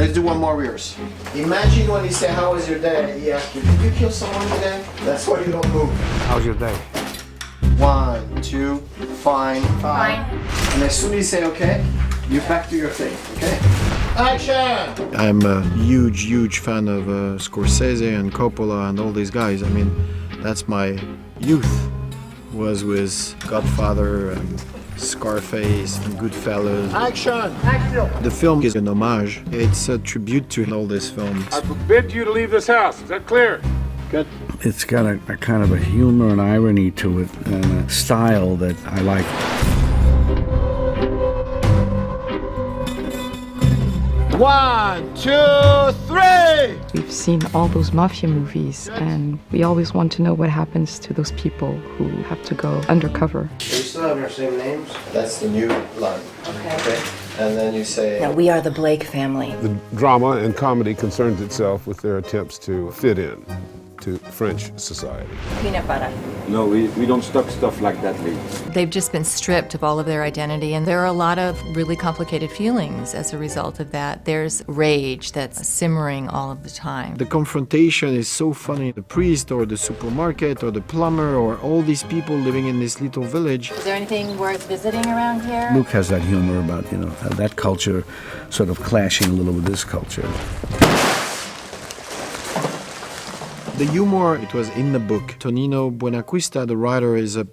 Let's do one more reverse. Imagine when he say, how was your day? He asks you, did you kill someone today? That's why you don't move. How's your day? 1, 2, fine. And as soon as you say okay, you back to your thing, okay? Action! I'm a huge fan of Scorsese and Coppola and all these guys. I mean, that's my youth. Was with Godfather and Scarface and Goodfellas. Action! The film is an homage. It's a tribute to all these films. I forbid you to leave this house. Is that clear? Good. It's got a kind of a humor and irony to it, and a style that I like. 1, 2, 3! We've seen all those mafia movies, and we always want to know what happens to those people who have to go undercover. You still have your same names? That's the new line. Okay. And then you say... Now, we are the Blake family. The drama and comedy concerns itself with their attempts to fit in to French society. Peanut butter. No, we don't stock stuff like that, Lee. They've just been stripped of all of their identity, and there are a lot of really complicated feelings as a result of that. There's rage that's simmering all of the time. The confrontation is so funny. The priest or the supermarket or the plumber or all these people living in this little village. Is there anything worth visiting around here? Luke has that humor about, you know, that culture sort of clashing a little with this culture. The humor, it was in the book. Tonino Buenacquista, the writer, is a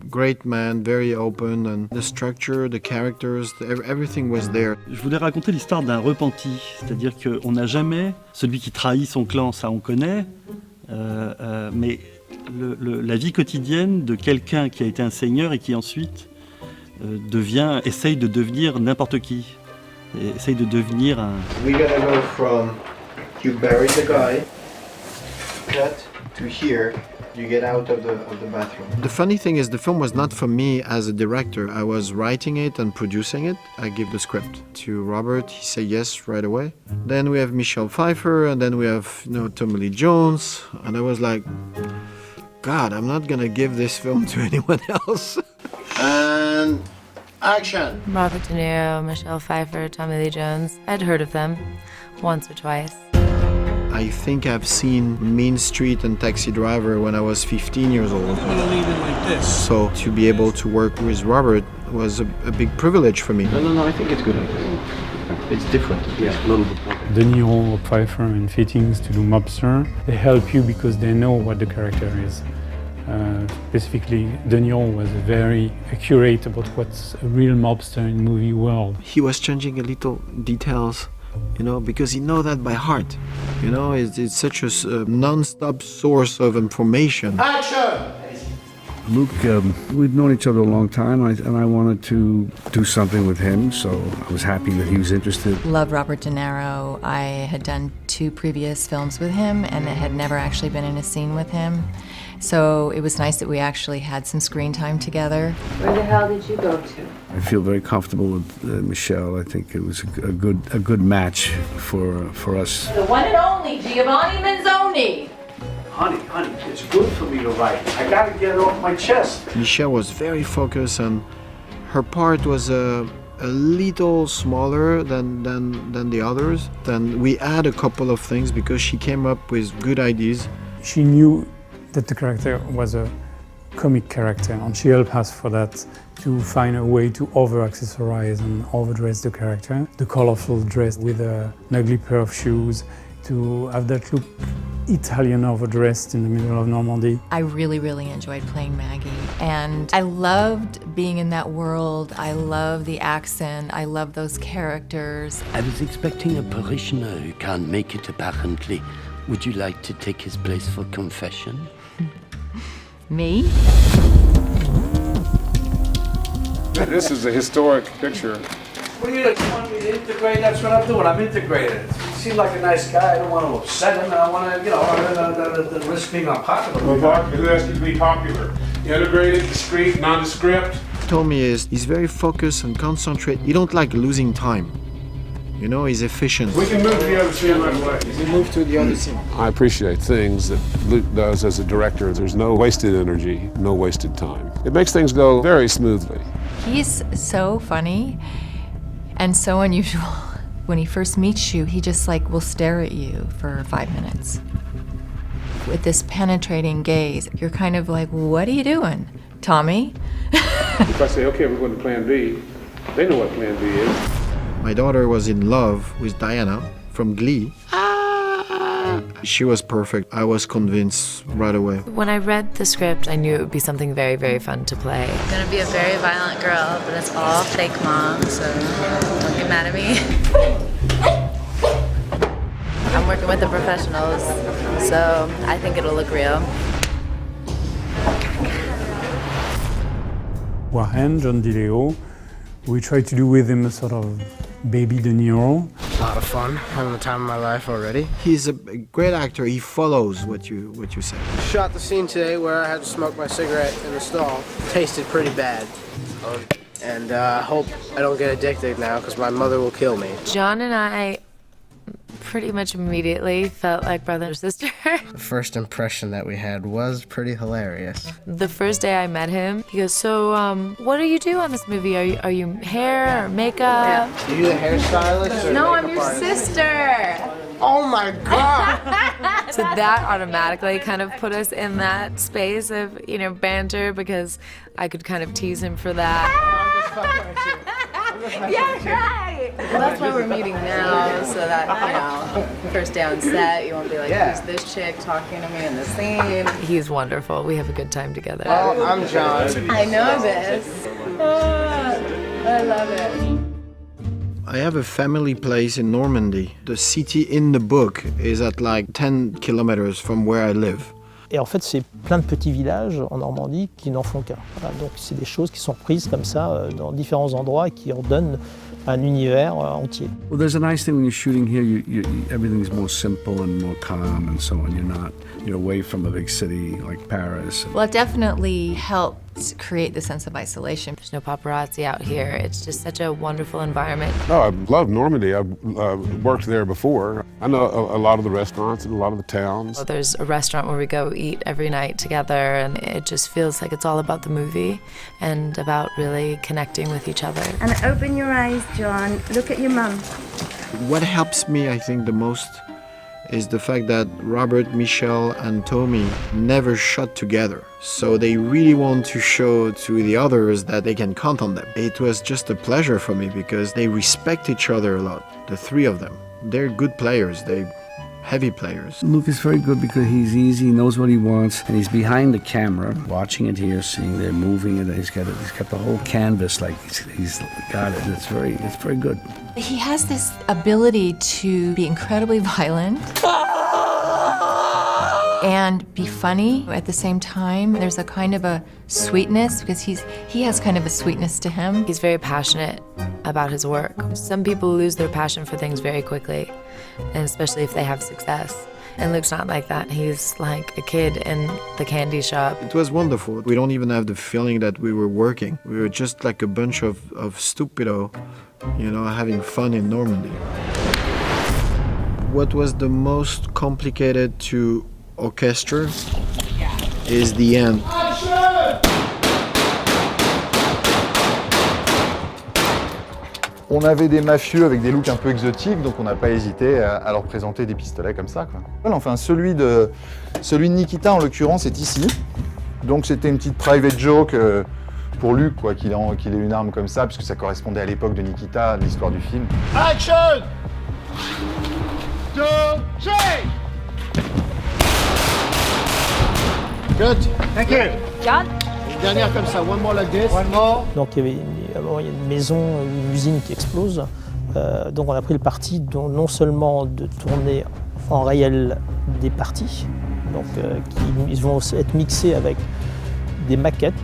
great man, very open, and the structure, the characters, everything was there. Je voulais raconter l'histoire d'un repenti, c'est-à-dire qu'on n'a jamais celui qui trahit son clan, ça on connaît, mais la vie quotidienne de quelqu'un qui a été un seigneur et qui ensuite essaye de devenir n'importe qui, essaye de devenir un... We gotta go from you bury the guy, cut to here. You get out of the bathroom. The funny thing is, the film was not for me as a director. I was writing it and producing it. I give the script to Robert. He said yes right away. Then we have Michelle Pfeiffer, and then we have, you know, Tommy Lee Jones. And I was like, God, I'm not gonna give this film to anyone else. And action. Robert De Niro, Michelle Pfeiffer, Tommy Lee Jones. I'd heard of them once or twice. I think I've seen Mean Street and Taxi Driver when I was 15 years old. So to be able to work with Robert was a big privilege for me. No, I think it's good. It's different. Yeah, a little bit. De Niro, Pfeiffer, and fittings to do mobster. They help you because they know what the character is. Specifically, De Niro was very accurate about what's a real mobster in the movie world. He was changing a little details, you know, because he knows that by heart. You know, it's such a non-stop source of information. Action! Luke, we've known each other a long time, and I wanted to do something with him, so I was happy that he was interested. Love Robert De Niro. I had done 2 previous films with him and had never actually been in a scene with him. So it was nice that we actually had some screen time together. Where the hell did you go to? I feel very comfortable with Michelle. I think it was a good match for us. The one and only Giovanni Manzoni. Honey, it's good for me to write. I gotta get it off my chest. Michelle was very focused, and her part was a little smaller than the others. Then we add a couple of things because she came up with good ideas. She knew that the character was a comic character, and she helped us for that, to find a way to over-accessorize and overdress the character. The colorful dress with an ugly pair of shoes, to have that look Italian overdressed in the middle of Normandy. I really enjoyed playing Maggie, and I loved being in that world. I love the accent. I love those characters. I was expecting a parishioner who can't make it apparently. Would you like to take his place for confession? Me? This is a historic picture. What do you want me to integrate? That's what I'm doing. I'm integrated. He seemed like a nice guy. I don't want to upset him. I don't want to, you know, risk being unpopular. Well, who asked you to be popular? Integrated, discreet, nondescript. Tommy he's very focused and concentrated. He don't like losing time. You know, he's efficient. We can move to the other scene right away. We move to the other scene. I appreciate things that Luke does as a director. There's no wasted energy, no wasted time. It makes things go very smoothly. He's so funny and so unusual. When he first meets you, he just like will stare at you for 5 minutes. With this penetrating gaze, you're kind of like, what are you doing, Tommy? If I say, okay, we're going to plan B, they know what plan B is. My daughter was in love with Diana from Glee. She was perfect. I was convinced right away. When I read the script, I knew it would be something very, very fun to play. I'm gonna be a very violent girl, but it's all fake, Mom, so don't get mad at me. I'm working with the professionals, so I think it'll look real. Warren, John DiLeo, we tried to do with him a sort of baby De Niro. A lot of fun, having the time of my life already. He's a great actor. He follows what you say. Shot the scene today where I had to smoke my cigarette in the stall. Tasted pretty bad. And I hope I don't get addicted now because my mother will kill me. John and I pretty much immediately felt like brother and sister. The first impression that we had was pretty hilarious. The first day I met him, he goes, so what do you do on this movie? Are you hair or makeup? Are you the hairstylist or No, I'm makeup your artist? sister. Oh my God! So that automatically kind of put us in that space of, you know, banter because I could kind of tease him for that. Yeah, right. Well, that's why we're meeting now, so that, you know, first day on set, you won't be like, who's this chick talking to me in the scene? He's wonderful. We have a good time together. Oh, I'm John. I know this. I love it. I have a family place in Normandy. The city in the book is at like 10 kilometers from where I live. Et en fait, c'est plein de petits villages en Normandie qui n'en font qu'un. Voilà, donc c'est des choses qui sont prises comme ça dans différents endroits et qui en donnent un univers entier. Well, there's a nice thing when you're shooting here. Everything's more simple and more calm and so on. You're away from a big city like Paris. Well, it definitely helped create the sense of isolation. There's no paparazzi out here. It's just such a wonderful environment. No, I love Normandy. I've worked there before. I know a lot of the restaurants and a lot of the towns. Well, there's a restaurant where we go eat every night together, and it just feels like it's all about the movie and about really connecting with each other. And open your eyes, John. Look at your mum. What helps me, I think, the most is the fact that Robert, Michelle, and Tommy never shot together. So they really want to show to the others that they can count on them. It was just a pleasure for me because they respect each other a lot, the three of them. They're good players, they're heavy players. Luke is very good because he's easy, he knows what he wants, and he's behind the camera, watching it here, seeing they're moving it. He's got the whole canvas, like he's got it. It's very good. He has this ability to be incredibly violent and be funny at the same time. There's a kind of a sweetness because he has kind of a sweetness to him. He's very passionate about his work. Some people lose their passion for things very quickly, and especially if they have success. And Luke's not like that. He's like a kid in the candy shop. It was wonderful. We don't even have the feeling that we were working. We were just like a bunch of stupido, you know, having fun in Normandy. What was the most complicated to orchestra is the end. On avait des mafieux avec des looks un peu exotiques, donc on n'a pas hésité à leur présenter des pistolets comme ça, quoi. Enfin, celui de Nikita, en l'occurrence, est ici. Donc c'était une petite private joke pour Luc, quoi, qu'il ait une arme comme ça, puisque ça correspondait à l'époque de Nikita, de l'histoire du film. Action! 2, 3! Good. Thank you. John? Une dernière comme ça, one more like this. One more. Donc il y a une maison, une usine qui explose. Donc on a pris le parti non seulement de tourner en réel des parties, donc ils vont être mixés avec des maquettes.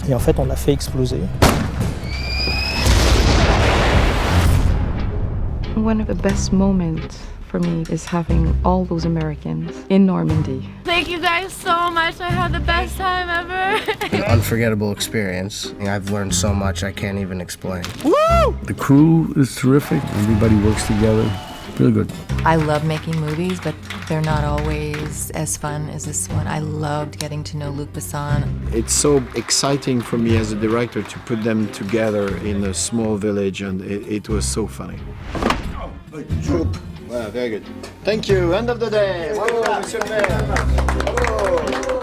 Et en fait, on a fait exploser. One of the best moments for me is having all those Americans in Normandy. Thank you guys so much. I had the best time ever. An unforgettable experience. I've learned so much I can't even explain. Woo! The crew is terrific. Everybody works together. Really good. I love making movies, but they're not always as fun as this one. I loved getting to know Luc Besson. It's so exciting for me as a director to put them together in a small village, and it was so funny. Troop. Well, very good. Thank you. End of the day. Bravo, monsieur le maire. Bravo.